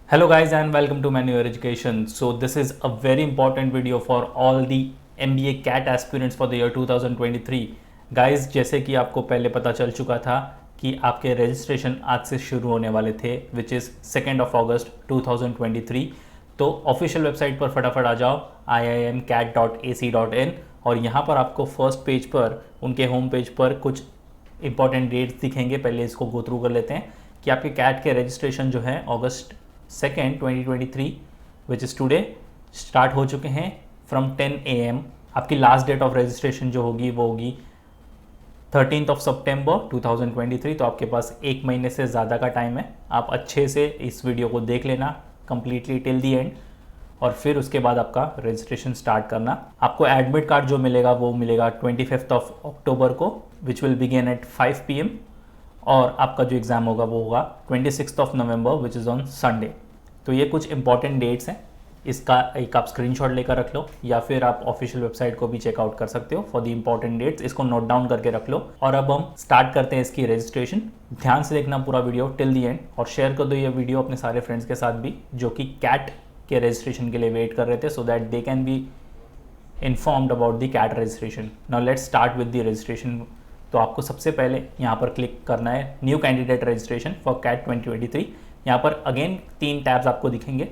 Hello guys and welcome to Menu Education. So this is a very important video for all the MBA CAT aspirants for the year 2023. Guys, जैसे कि आपको पहले पता चल चुका था कि आपके रजिस्ट्रेशन आज से शुरू होने वाले थे विच इज़ 2 अगस्त 2023। तो ऑफिशियल वेबसाइट पर फटाफट आ जाओ iimcat.ac.in और यहाँ पर आपको फर्स्ट पेज पर उनके होम पेज पर कुछ इंपॉर्टेंट डेट्स दिखेंगे। पहले इसको गो थ्रू कर लेते हैं कि आपके कैट के रजिस्ट्रेशन जो है अगस्त 2nd 2023 which is today start हो चुके हैं फ्रॉम 10 AM। आपकी लास्ट डेट ऑफ रजिस्ट्रेशन जो होगी वो होगी 13 सितंबर 2023। तो आपके पास एक महीने से ज़्यादा का टाइम है। आप अच्छे से इस वीडियो को देख लेना कम्प्लीटली टिल दी एंड और फिर उसके बाद आपका रजिस्ट्रेशन स्टार्ट करना। आपको एडमिट कार्ड जो मिलेगा वो मिलेगा 25 अक्टूबर को which will begin eight 5 PM और आपका जो एग्ज़ाम होगा वो होगा 26 नवंबर विच इज़ ऑन संडे। तो ये कुछ इंपॉर्टेंट डेट्स हैं, इसका एक आप स्क्रीनशॉट लेकर रख लो या फिर आप ऑफिशियल वेबसाइट को भी चेकआउट कर सकते हो फॉर द इंपॉर्टेंट डेट्स। इसको नोट डाउन करके रख लो और अब हम स्टार्ट करते हैं इसकी रजिस्ट्रेशन। ध्यान से देखना पूरा वीडियो टिल दी एंड और शेयर कर दो ये वीडियो अपने सारे फ्रेंड्स के साथ भी जो कि कैट के रजिस्ट्रेशन के लिए वेट कर रहे थे so that they can be informed about the CAT registration. Now let's start with the registration. तो आपको सबसे पहले यहाँ पर क्लिक करना है new candidate registration for CAT 2023। यहाँ पर अगेन 3 टैब्स आपको दिखेंगे,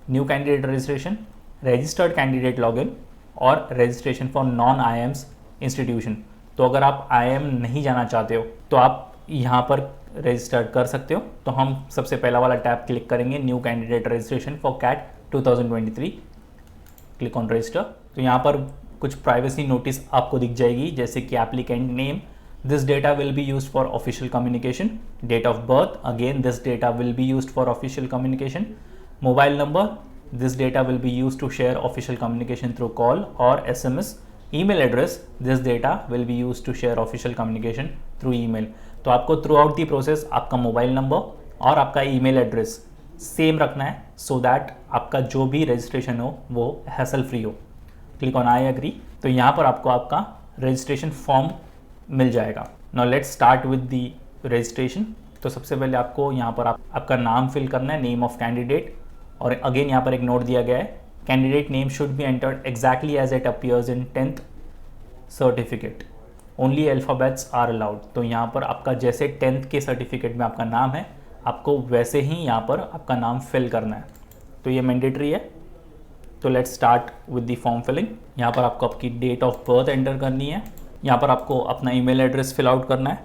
new candidate registration, registered candidate login और registration for non IIMs institution. तो अगर आप IIM नहीं जाना चाहते हो तो आप यहाँ पर रजिस्टर कर सकते हो। तो हम सबसे पहला वाला टैब क्लिक करेंगे new candidate registration for CAT 2023, click on register. तो यहाँ पर कुछ प्राइवेसी नोटिस आपको दिख जाएगी जैसे कि applicant name, this data will be used for official communication, date of birth, again this data will be used for official communication, mobile number, this data will be used to share official communication through call और SMS, email address, this data will be used to share official communication through email. तो आपको throughout the process आपका mobile number और आपका email address same रखना है so that आपका जो भी रजिस्ट्रेशन हो वो हैसल फ्री हो। Click on I agree. तो यहाँ पर आपको आपका रजिस्ट्रेशन फॉर्म मिल जाएगा। Now let's start with the registration. तो सबसे पहले आपको यहाँ पर आपका नाम फिल करना है, नेम ऑफ कैंडिडेट, और अगेन यहाँ पर एक नोट दिया गया है candidate name should be entered exactly as it appears in 10th certificate, only alphabets are allowed. तो यहाँ पर आपका जैसे 10th के सर्टिफिकेट में आपका नाम है आपको वैसे ही यहाँ पर आपका नाम फिल करना है। तो ये मैंडेटरी है। तो let's start with the form filling. यहाँ पर आपको आपकी डेट ऑफ बर्थ एंटर करनी है, यहाँ पर आपको अपना ईमेल एड्रेस फिल आउट करना है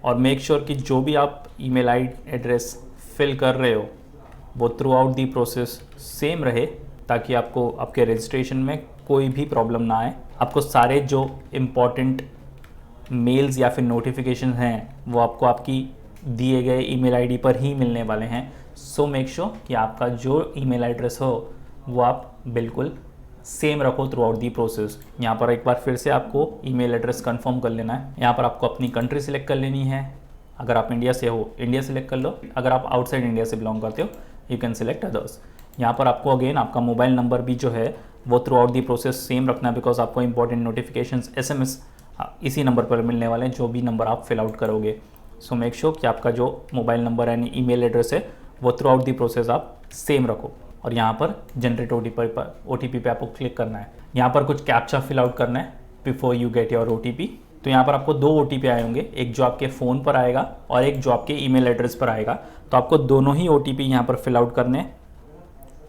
और मेक श्योर कि जो भी आप ईमेल एड्रेस फिल कर रहे हो वो through out the process same रहे ताकि आपको आपके रजिस्ट्रेशन में कोई भी प्रॉब्लम ना आए। आपको सारे जो इम्पॉर्टेंट मेल्स या फिर नोटिफिकेशन हैं वो आपको आपकी दिए गए ईमेल आईडी पर ही मिलने वाले हैं। सो मेक श्योर कि आपका जो ईमेल एड्रेस हो वो आप बिल्कुल सेम रखो थ्रू आउट दी प्रोसेस। यहाँ पर एक बार फिर से आपको ईमेल एड्रेस कंफर्म कर लेना है। यहाँ पर आपको अपनी कंट्री सिलेक्ट कर लेनी है। अगर आप इंडिया से हो इंडिया सिलेक्ट कर लो, अगर आप आउटसाइड इंडिया से बिलोंग करते हो यू कैन सिलेक्ट अदर्स। यहाँ पर आपको अगेन आपका मोबाइल नंबर भी जो है वो through out the process same रखना है बिकॉज आपको इंपॉर्टेंट नोटिफिकेशंस SMS इसी नंबर पर मिलने वाले हैं जो भी नंबर आप फिल आउट करोगे। सो मेक श्योर कि आपका जो मोबाइल नंबर यानी ईमेल एड्रेस है वो थ्रू आउट दी प्रोसेस आप सेम रखो और यहाँ पर जनरेट OTP पे आपको क्लिक करना है। यहाँ पर कुछ कैप्चा फिल आउट करना है before you get your OTP। तो यहाँ पर आपको 2 OTP आए होंगे, एक जो आपके फ़ोन पर आएगा और एक जो आपके ईमेल एड्रेस पर आएगा। तो आपको दोनों ही OTP यहाँ पर फिल आउट करने हैं।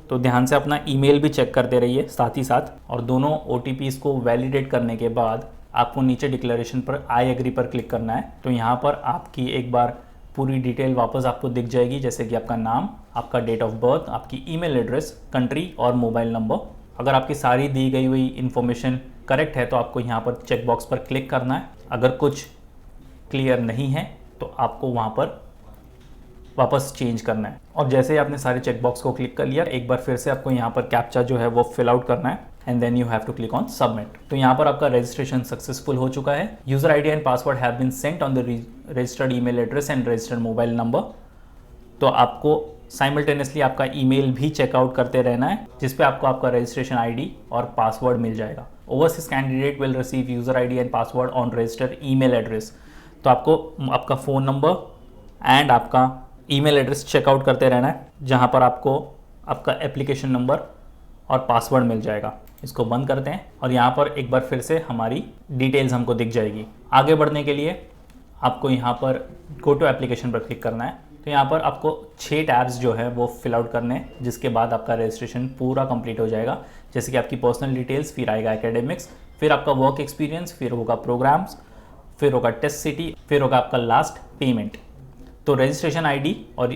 तो ध्यान से अपना ईमेल भी चेक करते रहिए साथ ही साथ, और दोनों OTPs को वैलिडेट करने के बाद आपको नीचे डिक्लेरेशन पर आई एग्री पर क्लिक करना है। तो यहाँ पर आपकी एक बार पूरी डिटेल वापस आपको दिख जाएगी जैसे कि आपका नाम, आपका डेट ऑफ बर्थ, आपकी ईमेल एड्रेस, कंट्री और मोबाइल नंबर। अगर आपकी सारी दी गई हुई इन्फॉर्मेशन करेक्ट है तो आपको यहाँ पर चेक बॉक्स पर क्लिक करना है। अगर कुछ क्लियर नहीं है तो आपको वहाँ पर वापस चेंज करना है। और जैसे ही आपने सारे चेक बॉक्स को क्लिक कर लिया एक बार फिर से आपको यहाँ पर कैप्चा जो है वो फिल आउट करना है and then you have to click on submit. तो यहाँ पर आपका रजिस्ट्रेशन सक्सेसफुल हो चुका है। User ID and password have been sent on the registered email address and registered mobile number. तो आपको साइमल्टेनियसली आपका ईमेल भी चेकआउट करते रहना है जिस पे आपको आपका रजिस्ट्रेशन आईडी और पासवर्ड मिल जाएगा। Overseas candidate will receive user ID and password on registered email address. तो आपको आपका फ़ोन नंबर एंड आपका ईमेल एड्रेस चेकआउट करते रहना है, जहाँ पर आपको आपका एप्लीकेशन नंबर और पासवर्ड मिल जाएगा। इसको बंद करते हैं और यहाँ पर एक बार फिर से हमारी डिटेल्स हमको दिख जाएगी। आगे बढ़ने के लिए आपको यहाँ पर गो टू एप्लीकेशन पर क्लिक करना है। तो यहाँ पर आपको 6 टैब्स जो है वो फिल आउट करने हैं, जिसके बाद आपका रजिस्ट्रेशन पूरा कंप्लीट हो जाएगा। जैसे कि आपकी पर्सनल डिटेल्स, फिर आएगा एकेडमिक्स, फिर आपका वर्क एक्सपीरियंस, फिर होगा प्रोग्राम्स, फिर होगा टेस्ट सिटी, फिर होगा आपका लास्ट पेमेंट। तो रजिस्ट्रेशन आईडी और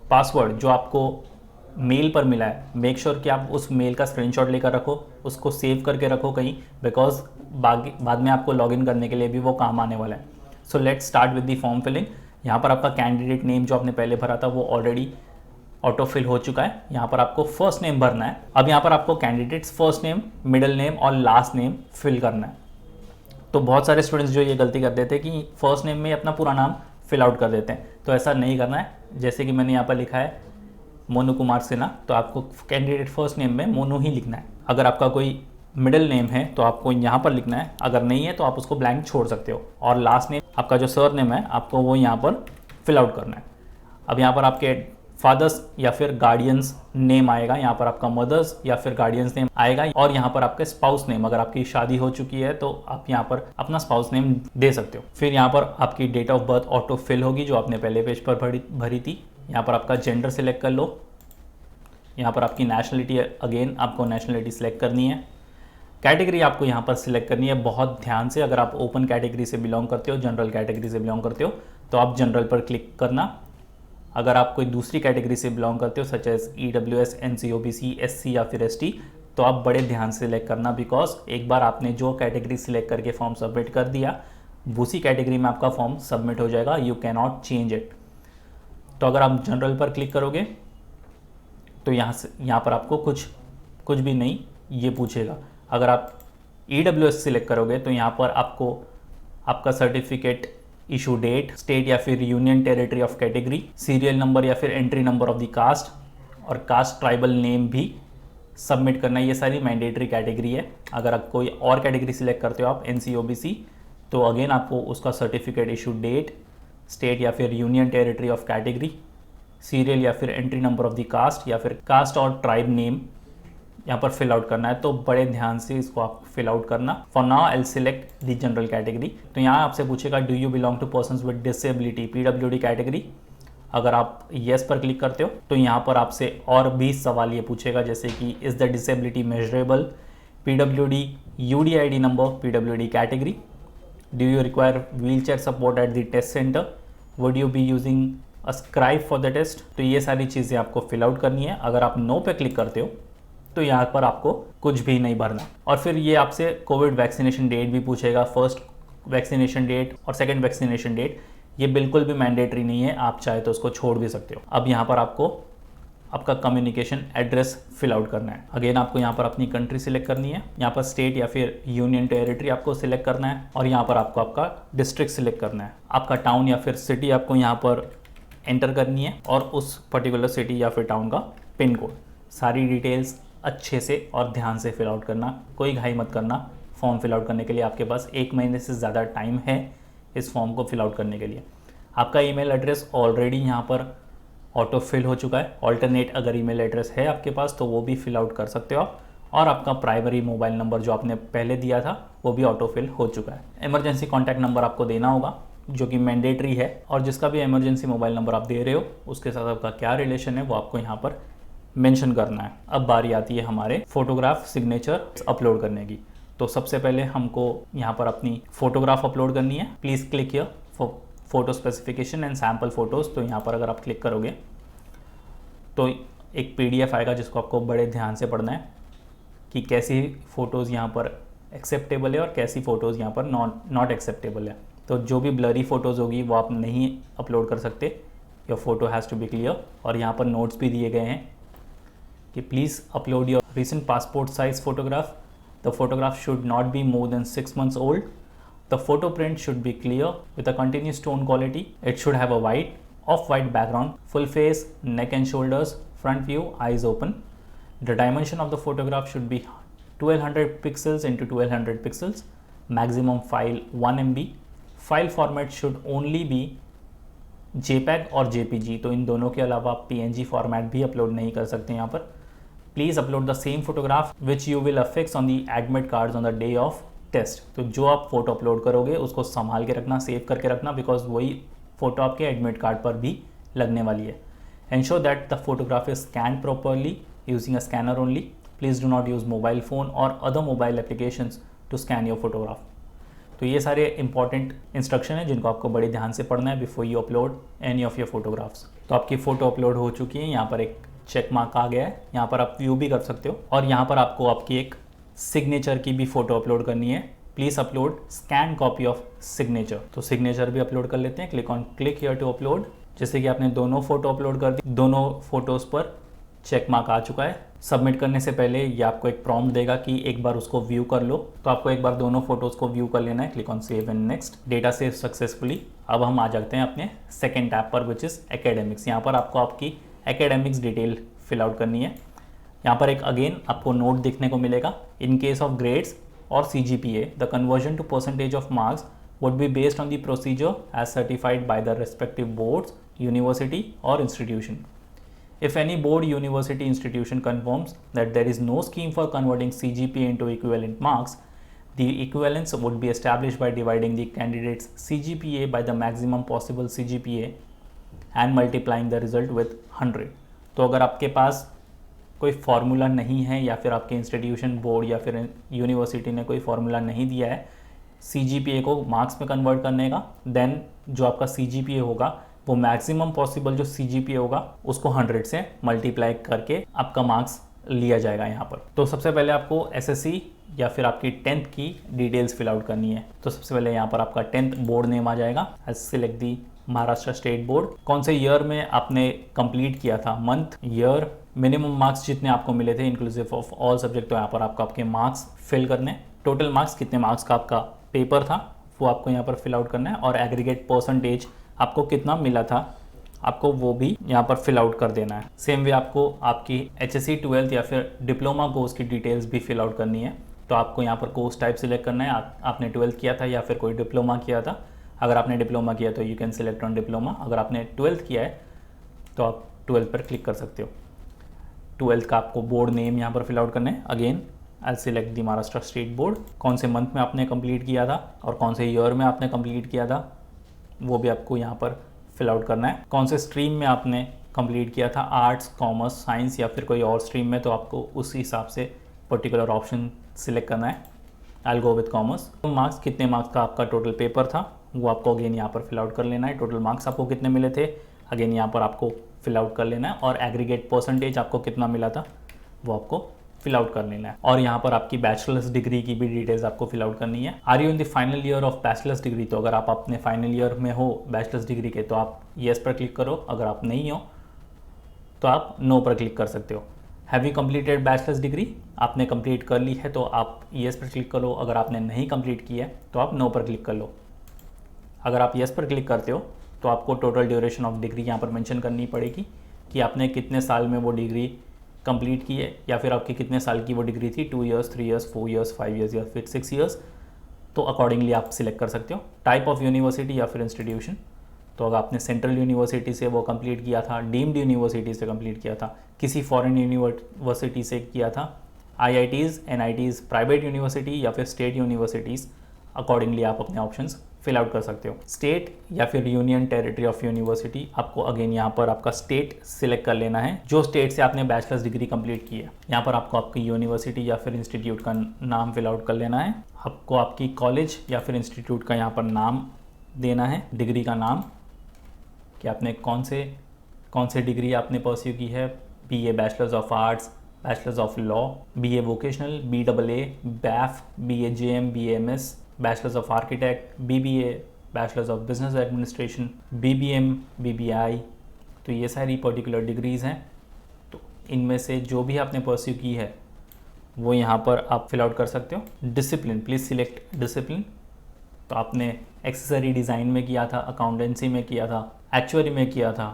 पासवर्ड जो आपको मेल पर मिला है, मेक श्योर कि आप उस मेल का स्क्रीनशॉट लेकर रखो, उसको सेव करके रखो कहीं, बिकॉज बाद में आपको लॉगिन करने के लिए भी वो काम आने वाला है। So let's start with the form filling. यहाँ पर आपका कैंडिडेट नेम जो आपने पहले भरा था वो ऑलरेडी ऑटो फिल हो चुका है। यहाँ पर आपको फर्स्ट नेम भरना है। अब यहाँ पर आपको candidates first name, middle name और लास्ट नेम फिल करना है। तो बहुत सारे स्टूडेंट्स जो ये गलती कर देते हैं कि फर्स्ट नेम में अपना पूरा नाम फिल आउट कर देते हैं, तो ऐसा नहीं करना है। जैसे कि मैंने यहाँ पर लिखा है मोनू कुमार सिन्हा, तो आपको कैंडिडेट फर्स्ट नेम में मोनू ही लिखना है। अगर आपका कोई मिडिल नेम है तो आपको यहाँ पर लिखना है, अगर नहीं है तो आप उसको ब्लैंक छोड़ सकते हो। और लास्ट नेम आपका जो सर नेम है आपको वो यहाँ पर फिल आउट करना है। अब यहाँ पर आपके फादर्स या फिर गार्डियंस नेम आएगा, यहाँ पर आपका मदर्स या फिर गार्डियंस नेम आएगा, और यहाँ पर आपके स्पाउस नेम, अगर आपकी शादी हो चुकी है तो आप यहाँ पर अपना स्पाउस नेम दे सकते हो। फिर यहाँ पर आपकी date of birth auto fill होगी जो आपने पहले पेज पर भरी थी। यहाँ पर आपका जेंडर सिलेक्ट कर लो। यहाँ पर आपकी नेशनलिटी, अगेन आपको नेशनलिटी सिलेक्ट करनी है। कैटेगरी आपको यहाँ पर सिलेक्ट करनी है बहुत ध्यान से। अगर आप ओपन कैटेगरी से बिलोंग करते हो, जनरल कैटेगरी से बिलोंग करते हो, तो आप जनरल पर क्लिक करना। अगर आप कोई दूसरी कैटेगरी से बिलोंग करते हो such as EWS, NC, OBC, SC या फिर ST, तो आप बड़े ध्यान से सिलेक्ट करना, बिकॉज एक बार आपने जो कैटेगरी सिलेक्ट करके फॉर्म सबमिट कर दिया, उसी कैटेगरी में आपका फॉर्म सबमिट हो जाएगा। You can not change it. तो अगर आप जनरल पर क्लिक करोगे तो यहाँ पर आपको कुछ भी नहीं ये पूछेगा। अगर आप EWS सिलेक्ट करोगे तो यहाँ पर आपको आपका सर्टिफिकेट इशू डेट, स्टेट या फिर union territory of category, serial number या फिर entry number of the caste और कास्ट ट्राइबल नेम भी सबमिट करना है। ये सारी मैंडेटरी कैटेगरी है। अगर आप कोई और कैटेगरी सिलेक्ट करते हो आप NC, OBC, तो अगेन आपको उसका सर्टिफिकेट इशू डेट, स्टेट या फिर union territory of category, serial या फिर entry number of the caste या फिर कास्ट और ट्राइब नेम यहाँ पर फिल आउट करना है। तो बड़े ध्यान से इसको आप फिल आउट करना। For now I will select the general category. तो यहाँ आपसे पूछेगा do you belong to persons with disability, PWD category. अगर आप येस पर क्लिक करते हो तो यहाँ पर आपसे और भी सवाल ये पूछेगा, जैसे कि is the disability measurable, PWD UDID number, PWD category, do you require wheel chair support at the test centre, would you be using a scribe for the test. तो ये सारी चीज़ें आपको फिल आउट करनी है। अगर आप नो पे क्लिक करते हो तो यहाँ पर आपको कुछ भी नहीं भरना। और फिर ये आपसे कोविड वैक्सीनेशन डेट भी पूछेगा, फर्स्ट वैक्सीनेशन डेट और सेकंड वैक्सीनेशन डेट। ये बिल्कुल भी मैंडेटरी नहीं है, आप चाहे तो उसको छोड़ भी सकते हो। अब यहाँ पर आपको आपका कम्युनिकेशन एड्रेस फिल आउट करना है। अगेन आपको यहाँ पर अपनी कंट्री सिलेक्ट करनी है, यहाँ पर स्टेट या फिर यूनियन टेरिटरी आपको सिलेक्ट करना है, और यहाँ पर आपको आपका डिस्ट्रिक्ट सिलेक्ट करना है। आपका टाउन या फिर सिटी आपको यहाँ पर एंटर करनी है और उस पर्टिकुलर सिटी या फिर टाउन का पिन कोड। सारी डिटेल्स अच्छे से और ध्यान से फिल आउट करना, कोई घाई मत करना। फॉर्म फिल आउट करने के लिए आपके पास 1 महीने से ज़्यादा टाइम है इस फॉर्म को फिल आउट करने के लिए। आपका ईमेल एड्रेस ऑलरेडी यहाँ पर ऑटो फिल हो चुका है। ऑल्टरनेट अगर ईमेल एड्रेस है आपके पास तो वो भी फिल आउट कर सकते हो आप। और आपका प्राइमरी मोबाइल नंबर जो आपने पहले दिया था वो भी ऑटो फिल हो चुका है। इमरजेंसी कॉन्टैक्ट नंबर आपको देना होगा जो कि मैंडेटरी है, और जिसका भी इमरजेंसी मोबाइल नंबर आप दे रहे हो उसके साथ आपका क्या रिलेशन है वो आपको यहाँ पर मेंशन करना है। अब बारी आती है हमारे फोटोग्राफ सिग्नेचर अपलोड करने की। तो सबसे पहले हमको यहाँ पर अपनी फोटोग्राफ अपलोड करनी है। Please click here for photo specification and sample photos. तो यहाँ पर अगर आप क्लिक करोगे तो एक PDF आएगा जिसको आपको बड़े ध्यान से पढ़ना है कि कैसी फ़ोटोज़ यहाँ पर एक्सेप्टेबल है और कैसी फ़ोटोज़ यहाँ पर नॉट एक्सेप्टेबल है। तो जो भी ब्लरी फ़ोटोज़ होगी वो आप नहीं अपलोड कर सकते। Your photo has to be clear. और यहाँ पर नोट्स भी दिए गए हैं कि please upload your recent passport size photograph. The photograph should not be more than 6 months old. The photo print should be clear with a continuous tone quality. It should have a off-white background, full face, neck and shoulders, front view, eyes open. The dimension of the photograph should be 1200 pixels into 1200 pixels. Maximum file 1 MB. File format should only be JPEG और JPG, तो इन दोनों के अलावा आप PNG format भी upload नहीं कर सकते यहाँ पर। Please upload the same photograph which you will affix on the admit cards on the day of test. तो जो आप फोटो अपलोड करोगे उसको संभाल के रखना, सेव करके रखना, बिकॉज वही फोटो आपके एडमिट कार्ड पर भी लगने वाली है। Ensure that the photograph is scanned properly using a scanner only. Please do not use mobile phone or other mobile applications to scan your photograph. तो ये सारे इंपॉर्टेंट इंस्ट्रक्शन हैं जिनको आपको बड़े ध्यान से पढ़ना है before you upload any of your photographs. तो आपकी फ़ोटो अपलोड हो चुकी है, यहाँ पर एक चेक मार्क आ गया है, यहाँ पर आप व्यू भी कर सकते हो, और यहाँ पर आपको आपकी एक सिग्नेचर की भी फ़ोटो अपलोड करनी है। Please upload scan copy of signature. तो सिग्नेचर भी अपलोड कर लेते हैं। Click here to upload. जैसे कि आपने दोनों फोटो अपलोड कर दी, दोनों फोटोज़ पर चेक मार्क आ चुका है। सबमिट करने से पहले ये आपको एक प्रॉम्प्ट देगा कि एक बार उसको व्यू कर लो, तो आपको एक बार दोनों फोटोज़ को व्यू कर लेना है। Click on save and next. Data save successfully. अब हम आ जाते हैं अपने सेकेंड टैब पर विच इज़ एकेडमिक्स। यहाँ पर आपको आपकी एकेडमिक्स डिटेल फिल आउट करनी है। यहाँ पर एक अगेन आपको नोट देखने को मिलेगा। इन केस ऑफ ग्रेड्स और CGPA, the conversion to percentage of marks would be based on the procedure as certified by the respective boards, university or institution. If any board, university, institution confirms that there is no scheme for converting CGPA into equivalent marks, the equivalence would be established by dividing the candidate's CGPA by the maximum possible CGPA and multiplying the result with 100. तो अगर आपके पास कोई formula नहीं है या फिर आपके institution, board या फिर यूनिवर्सिटी ने कोई फार्मूला नहीं दिया है CGPA को मार्क्स में कन्वर्ट करने का, देन जो आपका CGPA होगा वो मैक्सिमम पॉसिबल जो CGPA होगा उसको 100 से मल्टीप्लाई करके आपका मार्क्स लिया जाएगा यहाँ पर। तो सबसे पहले आपको SSC या फिर आपकी 10th की डिटेल्स फिल आउट करनी है। तो सबसे पहले यहाँ पर आपका 10th बोर्ड नेम आ जाएगा। Select the Maharashtra state board. कौन से ईयर में आपने कंप्लीट किया था, मंथ, ईयर, मिनिमम मार्क्स जितने आपको मिले थे इंक्लूसिव ऑफ ऑल सब्जेक्ट। तो यहाँ पर आपको आपके मार्क्स फिल करने, टोटल मार्क्स कितने मार्क्स का आपका पेपर था वो आपको यहाँ पर फिल आउट करना है, और एग्रीगेट परसेंटेज आपको कितना मिला था आपको वो भी यहाँ पर फिल आउट कर देना है। सेम वे आपको आपकी HSC 12th या फिर डिप्लोमा कोर्स की डिटेल्स भी फिल आउट करनी है। तो आपको यहाँ पर कोर्स टाइप सिलेक्ट करना है, आपने 12th किया था या फिर कोई डिप्लोमा किया था। अगर आपने डिप्लोमा किया तो you can select on diploma. अगर आपने 12th किया है तो आप 12th पर क्लिक कर सकते हो। 12th का आपको बोर्ड नेम यहाँ पर फिल आउट करना है। Again I select the Maharashtra state board. कौन से मंथ में आपने कंप्लीट किया था और कौन से ईयर में आपने कंप्लीट किया था वो भी आपको यहाँ पर फिल आउट करना है। कौन से स्ट्रीम में आपने कंप्लीट किया था, आर्ट्स, कॉमर्स, साइंस या फिर कोई और स्ट्रीम में, तो आपको उस हिसाब से पर्टिकुलर ऑप्शन सिलेक्ट करना है। आई गो विथ कॉमर्स। तो मार्क्स, कितने मार्क्स का आपका टोटल पेपर था वो आपको अगेन यहाँ पर फिल आउट कर लेना है। टोटल मार्क्स आपको कितने मिले थे अगेन यहाँ पर आपको फिल आउट कर लेना है, और एग्रीगेट परसेंटेज आपको कितना मिला था वो आपको फिल आउट कर लेना है। और यहाँ पर आपकी बैचलर्स डिग्री की भी डिटेल्स आपको फिल आउट करनी है। Are you in the final year of bachelors degree, तो अगर आप अपने फाइनल ईयर में हो बैचलर्स डिग्री के तो आप येस पर क्लिक करो। अगर आप नहीं हो तो आप नो पर क्लिक कर सकते हो। Have you completed bachelors degree, आपने कंप्लीट कर ली है तो आप येस पर क्लिक करो। अगर आपने नहीं कंप्लीट किया है तो आप नो पर क्लिक कर लो। अगर आप येस पर क्लिक करते हो तो आपको टोटल ड्यूरेशन ऑफ डिग्री यहाँ पर मेंशन करनी पड़ेगी कि आपने कितने साल में वो डिग्री कंप्लीट की है, या फिर आपकी कितने साल की वो डिग्री थी, 2 ईयर्स, 3 ईयर्स, 4 ईयर्स, 5 ईयर्स या फिर 6 ईयर्स। तो अकॉर्डिंगली आप सिलेक्ट कर सकते हो। टाइप ऑफ यूनिवर्सिटी या फिर इंस्टीट्यूशन, तो अगर आपने सेंट्रल यूनिवर्सिटी से वो कंप्लीट किया था, डीम्ड यूनिवर्सिटी से कंप्लीट किया था, किसी फॉरेन यूनिवर्सिटी से किया था, IITs, NITs, प्राइवेट यूनिवर्सिटी या फिर स्टेट यूनिवर्सिटीज़, अकॉर्डिंगली आप अपने ऑप्शंस फिल आउट कर सकते हो। स्टेट या फिर यूनियन टेरिटरी ऑफ यूनिवर्सिटी, आपको अगेन यहाँ पर आपका स्टेट सिलेक्ट कर लेना है जो स्टेट से आपने बैचलर्स डिग्री कंप्लीट की है। यहाँ पर आपको आपकी यूनिवर्सिटी या फिर इंस्टीट्यूट का नाम फिल आउट कर लेना है। आपको आपकी कॉलेज या फिर इंस्टीट्यूट का यहाँ पर नाम देना है, डिग्री का नाम कि आपने कौन से डिग्री आपने परस्यू की है, BA bachelors of arts, bachelors of law, BA vocational, BAA, BAF, BA JM, BAMS, bachelors of architect, BBA, bachelors of business administration, BBM, BBI। तो ये सारी पर्टिकुलर डिग्रीज़ हैं। तो इनमें से जो भी आपने परस्यू की है वो यहाँ पर आप फिल आउट कर सकते हो। Discipline, please select discipline. तो आपने एक्सेसरी डिज़ाइन में किया था, अकाउंटेंसी में किया था, एक्चुअरी में किया था,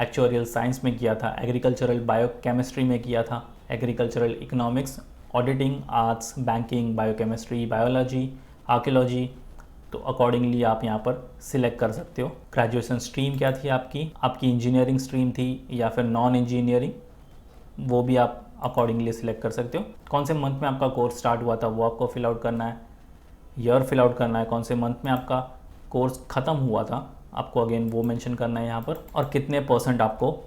एक्चुअरियल साइंस में किया था, एग्रीकल्चरल बायोकेमिस्ट्री में किया था, agricultural economics, auditing, arts, banking, biochemistry, biology, archaeology, तो अकॉर्डिंगली आप यहाँ पर सिलेक्ट कर सकते हो। ग्रेजुएशन स्ट्रीम क्या थी आपकी इंजीनियरिंग स्ट्रीम थी या फिर नॉन इंजीनियरिंग, वो भी आप अकॉर्डिंगली सिलेक्ट कर सकते हो। कौन से मंथ में आपका कोर्स स्टार्ट हुआ था वो आपको फिल आउट करना है, ईयर फिल आउट करना है, कौन से मंथ में आपका कोर्स ख़त्म हुआ था आपको अगेन वो मेंशन करना है यहाँ पर, और कितने % आपको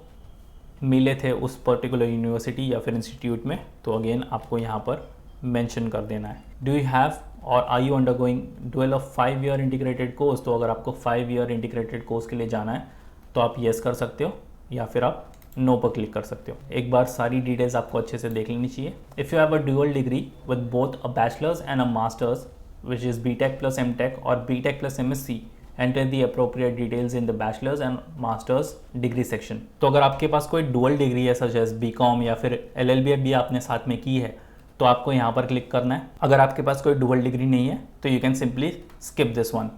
मिले थे उस पर्टिकुलर यूनिवर्सिटी या फिर इंस्टीट्यूट में, तो अगेन आपको यहाँ पर मेंशन कर देना है। Do you have or are you undergoing dual of 5 year integrated course, तो अगर आपको 5 ईयर इंटीग्रेटेड कोर्स के लिए जाना है तो आप येस कर सकते हो या फिर आप नो पर क्लिक कर सकते हो। एक बार सारी डिटेल्स आपको अच्छे से देख लेनी चाहिए। If you have a dual degree with both a bachelors and a masters which is BTech plus MTech और BTech plus MSc, enter the appropriate details in the bachelors and masters degree section. तो अगर आपके पास कोई dual degree है such as BCom या फिर LLB भी आपने साथ में की है तो आपको यहाँ पर क्लिक करना है। अगर आपके पास कोई डुअल डिग्री नहीं है तो you can simply skip this one.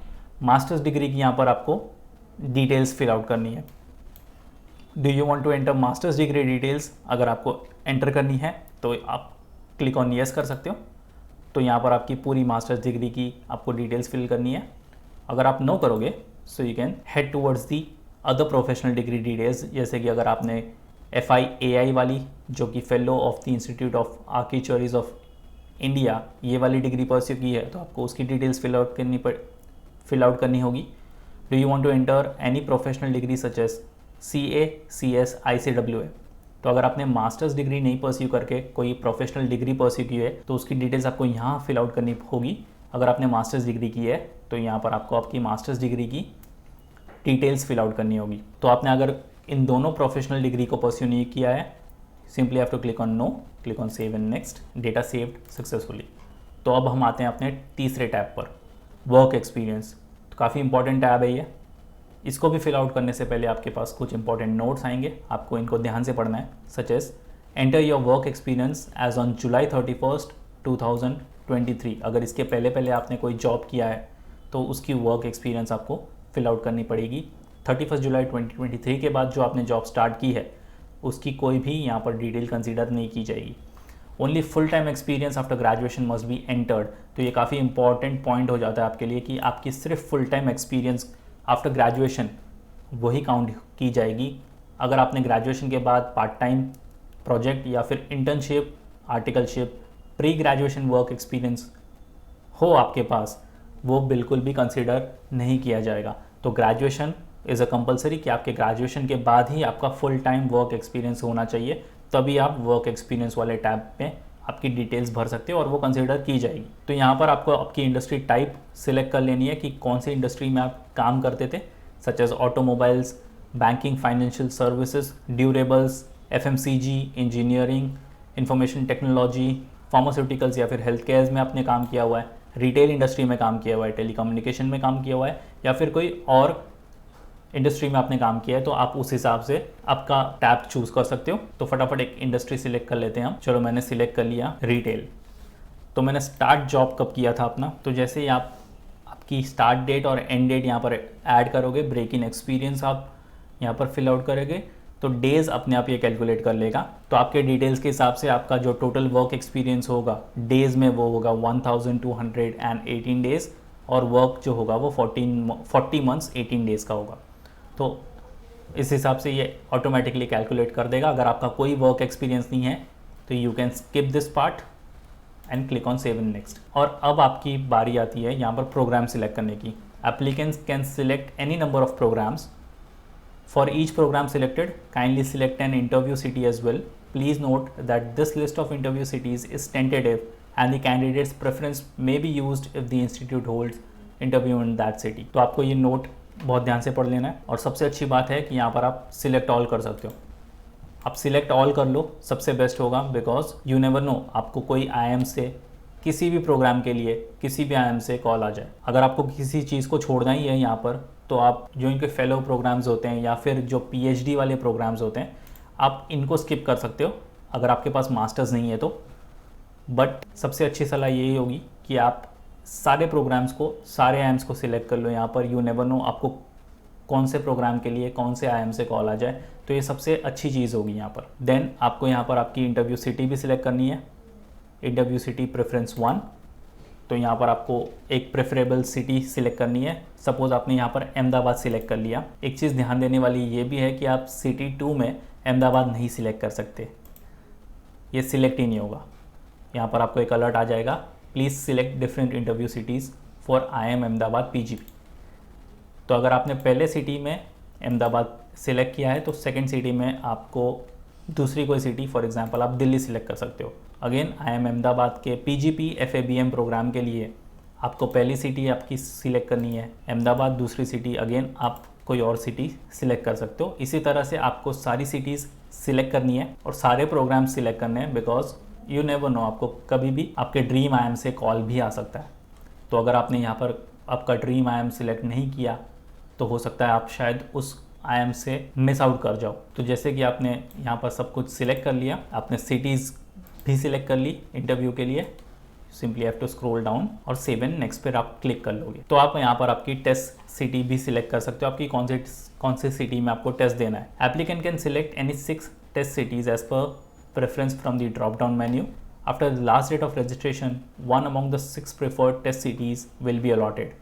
Masters degree की यहाँ पर आपको डिटेल्स फिल आउट करनी है। Do you want to enter masters degree details, अगर आपको एंटर करनी है तो आप क्लिक ऑन यस कर सकते हो। तो यहाँ पर आपकी पूरी मास्टर्स डिग्री की आपको डिटेल्स फिल करनी है। अगर आप नो करोगे so you can head towards the other professional degree details, जैसे कि अगर आपने FIAI वाली जो कि fellow of the institute of architectures of India ये वाली डिग्री परस्यू की है तो आपको उसकी डिटेल्स फिल आउट करनी होगी। Do you want to enter any professional degree such as CA, CS, ICWA, तो अगर आपने मास्टर्स डिग्री नहीं परस्यू करके कोई प्रोफेशनल डिग्री परस्यू की है तो उसकी डिटेल्स आपको यहाँ फिल आउट करनी होगी। अगर आपने मास्टर्स डिग्री की है तो यहाँ पर आपको आपकी मास्टर्स डिग्री की डिटेल्स फिल आउट करनी होगी। तो आपने अगर इन दोनों प्रोफेशनल डिग्री को परस्यू नहीं किया है, simply have to click on no, click on save and next, data saved successfully. तो अब हम आते हैं अपने तीसरे टैब पर, वर्क एक्सपीरियंस। तो काफ़ी इंपॉर्टेंट टैब है ये। इसको भी फिल आउट करने से पहले आपके पास कुछ इंपॉर्टेंट नोट्स आएंगे, आपको इनको ध्यान से पढ़ना है। Such as enter your work experience as on July 31, 2023। अगर इसके पहले आपने कोई जॉब किया है तो उसकी वर्क एक्सपीरियंस आपको फिल आउट करनी पड़ेगी। 31 जुलाई 2023 के बाद जो आपने जॉब स्टार्ट की है उसकी कोई भी यहाँ पर डिटेल कंसीडर नहीं की जाएगी। Only full time experience after graduation must be entered. तो ये काफ़ी इंपॉर्टेंट पॉइंट हो जाता है आपके लिए कि आपकी सिर्फ full time experience after graduation वही काउंट की जाएगी। अगर आपने ग्रेजुएशन के बाद पार्ट टाइम प्रोजेक्ट या फिर internship, articleship, pre graduation work experience हो आपके पास, वो बिल्कुल भी कंसिडर नहीं किया जाएगा। तो ग्रेजुएशन इज़ अ कंपलसरी कि आपके ग्रेजुएशन के बाद ही आपका फुल टाइम वर्क एक्सपीरियंस होना चाहिए, तभी आप वर्क एक्सपीरियंस वाले टैब में आपकी डिटेल्स भर सकते हो और वो कंसिडर की जाएगी। तो यहाँ पर आपको आपकी इंडस्ट्री टाइप सिलेक्ट कर लेनी है कि कौन सी इंडस्ट्री में आप काम करते थे, such as automobiles, banking, financial services, durables, FMCG, engineering, information technology, pharmaceuticals या फिर हेल्थ केयर में आपने काम किया हुआ है, रिटेल इंडस्ट्री में काम किया हुआ है, टेलीकम्युनिकेशन में काम किया हुआ है या फिर कोई और इंडस्ट्री में आपने काम किया है, तो आप उस हिसाब से आपका टैब चूज कर सकते हो। तो फटाफट एक इंडस्ट्री सिलेक्ट कर लेते हैं हम। चलो मैंने सिलेक्ट कर लिया रिटेल। तो मैंने स्टार्ट जॉब कब किया था अपना, तो जैसे ही आप आपकी स्टार्ट डेट और एंड डेट यहाँ पर ऐड करोगे, ब्रेक इन एक्सपीरियंस आप यहाँ पर फिल आउट करोगे तो डेज़ अपने आप ये कैलकुलेट कर लेगा। तो आपके डिटेल्स के हिसाब से आपका जो टोटल वर्क एक्सपीरियंस होगा डेज़ में वो होगा 1218 डेज़ और वर्क जो होगा वो 40 मंथ्स 18 डेज़ का होगा। तो इस हिसाब से ये ऑटोमेटिकली कैलकुलेट कर देगा। अगर आपका कोई वर्क एक्सपीरियंस नहीं है तो you can skip this part and click on save and next. और अब आपकी बारी आती है यहाँ पर प्रोग्राम सिलेक्ट करने की। Applicants can select any number of programs. For each program selected kindly select an interview city as well. Please note that this list of interview cities is tentative and the candidates preference may be used if the institute holds interview in that city. तो आपको ये note बहुत ध्यान से पढ़ लेना है। और सबसे अच्छी बात है कि यहाँ पर आप सिलेक्ट ऑल कर सकते हो। आप सिलेक्ट ऑल कर लो, सबसे बेस्ट होगा, बिकॉज यू नेवर नो आपको कोई IIM से किसी भी प्रोग्राम के लिए किसी भी IIM से कॉल आ जाए। अगर आपको किसी चीज़ को छोड़ना ही है यहाँ पर तो आप जो इनके फेलो प्रोग्राम्स होते हैं या फिर जो PhD वाले प्रोग्राम्स होते हैं आप इनको स्किप कर सकते हो अगर आपके पास मास्टर्स नहीं है तो। बट सबसे अच्छी सलाह यही होगी कि आप सारे प्रोग्राम्स को, सारे IIMs को सिलेक्ट कर लो यहाँ पर। यू नेवर नो आपको कौन से प्रोग्राम के लिए कौन से IIM से कॉल आ जाए, तो ये सबसे अच्छी चीज़ होगी यहाँ पर। देन आपको यहाँ पर आपकी इंटरव्यू सिटी भी सिलेक्ट करनी है। इंटरव्यू सिटी प्रेफरेंस 1 तो यहाँ पर आपको एक प्रेफरेबल सिटी सिलेक्ट करनी है। सपोज़ आपने यहाँ पर अहमदाबाद सिलेक्ट कर लिया। एक चीज़ ध्यान देने वाली ये भी है कि आप सिटी 2 में अहमदाबाद नहीं सिलेक्ट कर सकते, ये सिलेक्ट ही नहीं होगा। यहाँ पर आपको एक अलर्ट आ जाएगा, please select different interview cities for IIM Ahmedabad PGP। तो अगर आपने पहले सिटी में अहमदाबाद सिलेक्ट किया है तो सेकंड सिटी में आपको दूसरी कोई सिटी, फॉर एग्जांपल आप दिल्ली सिलेक्ट कर सकते हो। अगेन IIM अहमदाबाद के PGP FABM प्रोग्राम के लिए आपको पहली सिटी आपकी सिलेक्ट करनी है अहमदाबाद, दूसरी सिटी अगेन आप कोई और सिटी सिलेक्ट कर सकते हो। इसी तरह से आपको सारी सिटीज़ सिलेक्ट करनी है और सारे प्रोग्राम सिलेक्ट करने हैं, बिकॉज यू नेवर नो, आपको कभी भी आपके ड्रीम IIM से कॉल भी आ सकता है। तो अगर आपने यहाँ पर आपका ड्रीम IIM सिलेक्ट नहीं किया तो हो सकता है आप शायद उस IIM से मिस आउट कर जाओ। तो जैसे कि आपने यहाँ पर सब कुछ सिलेक्ट कर लिया, आपने सिटीज़ भी सिलेक्ट कर ली इंटरव्यू के लिए, simply have to scroll down और सेव एंड नेक्स्ट पर आप क्लिक कर लोगे। तो आप यहाँ पर आपकी टेस्ट सिटी भी सिलेक्ट कर सकते हो, आपकी कौन सी सिटी में आपको टेस्ट देना है। Applicant can select any 6 test cities as per preference from the drop down menu. After the last date of registration, one among the 6 preferred test cities will be allotted,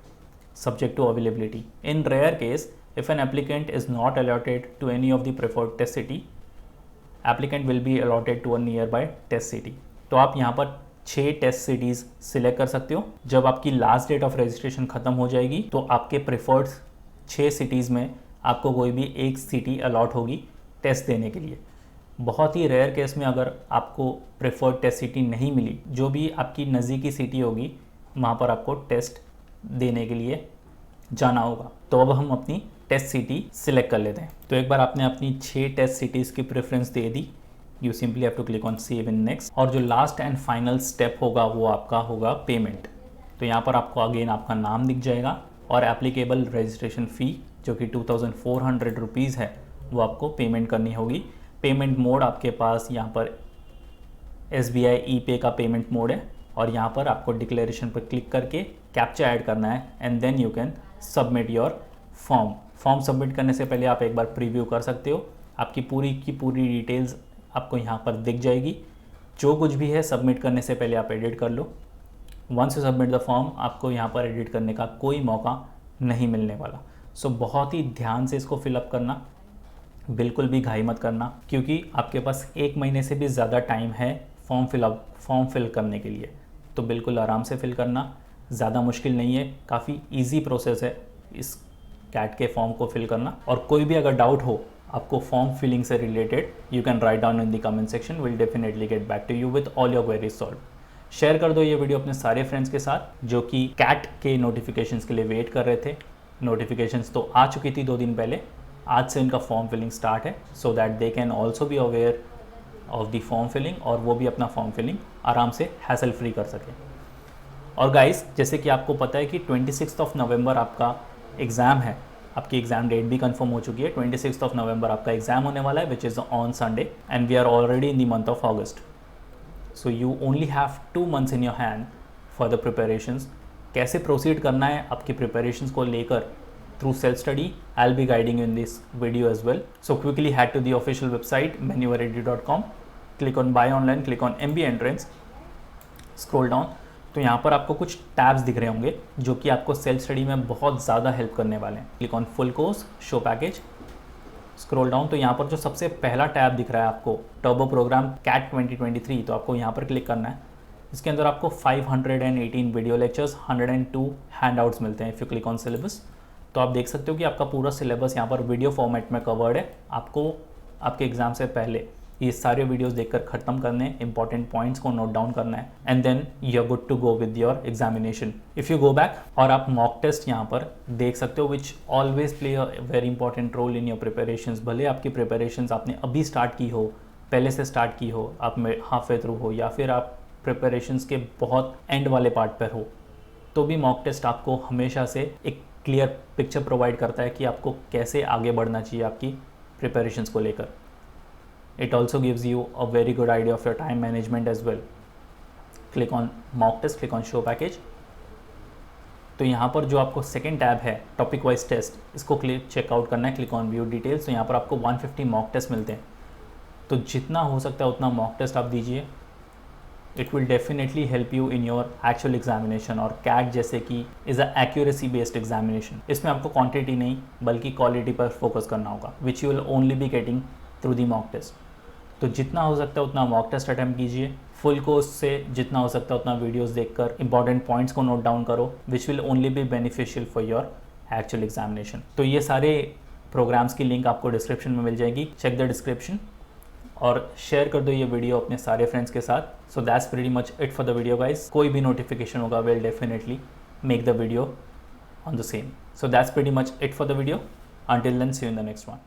subject to availability. In rare case, if an applicant is not allotted to any of the preferred test city, applicant will be allotted to a nearby test city. तो आप यहाँ पर 6 test cities select कर सकते हो। जब आपकी last date of registration ख़त्म हो जाएगी तो आपके प्रेफर्ड 6 सिटीज़ में आपको कोई भी एक सिटी अलॉट होगी टेस्ट देने के लिए। बहुत ही रेयर केस में अगर आपको प्रेफर्ड टेस्ट सिटी नहीं मिली, जो भी आपकी नज़दीकी सिटी होगी वहाँ पर आपको टेस्ट देने के लिए जाना होगा। तो अब हम अपनी टेस्ट सिटी सिलेक्ट कर लेते हैं। तो एक बार आपने अपनी 6 टेस्ट सिटीज़ की प्रेफरेंस दे दी, you simply have to click on save and next. और जो लास्ट एंड फाइनल स्टेप होगा वो आपका होगा पेमेंट। तो यहाँ पर आपको अगेन आपका नाम दिख जाएगा और एप्लीकेबल रजिस्ट्रेशन फ़ी जो कि 2400 रुपीज़ है वो आपको पेमेंट करनी होगी। पेमेंट मोड आपके पास यहाँ पर SBI ePay का पेमेंट मोड है और यहाँ पर आपको डिक्लेरेशन पर क्लिक करके कैप्चा ऐड करना है and then you can submit your form submit करने से पहले आप एक बार प्रीव्यू कर सकते हो। आपकी पूरी की पूरी डिटेल्स आपको यहाँ पर दिख जाएगी। जो कुछ भी है सबमिट करने से पहले आप एडिट कर लो। Once you submit the form आपको यहाँ पर एडिट करने का कोई मौका नहीं मिलने वाला। सो बहुत ही ध्यान से इसको फिलअप करना, बिल्कुल भी घाई मत करना, क्योंकि आपके पास 1 महीने से भी ज़्यादा टाइम है फॉर्म फिल करने के लिए। तो बिल्कुल आराम से फिल करना, ज़्यादा मुश्किल नहीं है, काफ़ी इजी प्रोसेस है इस कैट के फॉर्म को फिल करना। और कोई भी अगर डाउट हो आपको फॉर्म फिलिंग से related, you can write down in the comment section, will definitely get back to you with all your queries solved. Share कर दो ये वीडियो अपने सारे फ्रेंड्स के साथ जो कि कैट के नोटिफिकेशंस के लिए वेट कर रहे थे। नोटिफिकेशंस तो आ चुकी थी 2 दिन पहले, आज से इनका फॉर्म फिलिंग स्टार्ट है, so that they can also be aware of the form filling और वो भी अपना फॉर्म फिलिंग आराम से हैसल फ्री कर सकें। और गाइस, जैसे कि आपको पता है कि 26 नवंबर आपका एग्ज़ाम है, आपकी एग्ज़ाम डेट भी कंफर्म हो चुकी है। 26 नवंबर आपका एग्ज़ाम होने वाला है which is on Sunday and we are already in the month of August. So you only have 2 months in your hand for the preparations. कैसे प्रोसीड करना है आपकी प्रिपरेशंस को लेकर through self-study, I'll be guiding you in this video as well. So quickly head to the official website manuaready.com, click on buy online, click on MBA entrance, scroll down. तो यहाँ पर आपको कुछ टैब्स दिख रहे होंगे जो कि आपको सेल्फ स्टडी में बहुत ज़्यादा हेल्प करने वाले हैं। Click on full course, show package, scroll down. तो यहाँ पर जो सबसे पहला टैब दिख रहा है आपको टर्बो प्रोग्राम कैट 2023, तो आपको यहाँ पर क्लिक करना है। इसके अंदर आपको 518 वीडियो लेक्चर्स, 102 हैंडआउट्स मिलते हैं। If you click on syllabus तो आप देख सकते हो कि आपका पूरा सिलेबस यहाँ पर वीडियो फॉर्मेट में कवर्ड है। आपको आपके एग्ज़ाम से पहले ये सारे वीडियोस देखकर ख़त्म करने हैं, इंपॉर्टेंट पॉइंट्स को नोट डाउन करना है and then you are good to go with your examination. If you go back और आप मॉक टेस्ट यहाँ पर देख सकते हो which always play a very important role in your preparations. भले आपकी प्रिपरेशंस आपने अभी स्टार्ट की हो, पहले से स्टार्ट की हो, आप हाफ वे थ्रू हो या फिर आप प्रिपरेशंस के बहुत एंड वाले पार्ट पर हो, तो भी मॉक टेस्ट आपको हमेशा से एक क्लियर पिक्चर प्रोवाइड करता है कि आपको कैसे आगे बढ़ना चाहिए आपकी प्रिपरेशंस को लेकर। It also gives you a very good idea of your time management as well. Click on mock test, click on show package. तो यहाँ पर जो आपको सेकेंड टैब है टॉपिक वाइज टेस्ट, इसको क्लिक चेकआउट करना है। Click on view details. तो यहाँ पर आपको 150 मॉक टेस्ट मिलते हैं, तो जितना हो सकता है उतना मॉक टेस्ट आप दीजिए। It will definitely help you in your actual examination. और कैट जैसे कि is a accuracy based examination, इसमें आपको क्वांटिटी नहीं बल्कि क्वालिटी पर फोकस करना होगा, which you will only be getting through the mock test. तो जितना हो सकता है उतना मॉक टेस्ट अटैम्प्ट कीजिए, फुल कोर्स से जितना हो सकता है उतना वीडियोस देखकर इंपॉर्टेंट पॉइंट्स को नोट डाउन करो, which will only be beneficial for your actual examination. तो ये सारे प्रोग्राम्स की लिंक आपको डिस्क्रिप्शन में मिल जाएगी, चेक द डिस्क्रिप्शन और शेयर कर दो ये वीडियो अपने सारे फ्रेंड्स के साथ। So that's pretty much it for the video guys. कोई भी नोटिफिकेशन होगा will definitely make the video on the same. So that's pretty much it for the video. Until then, see you in the next one.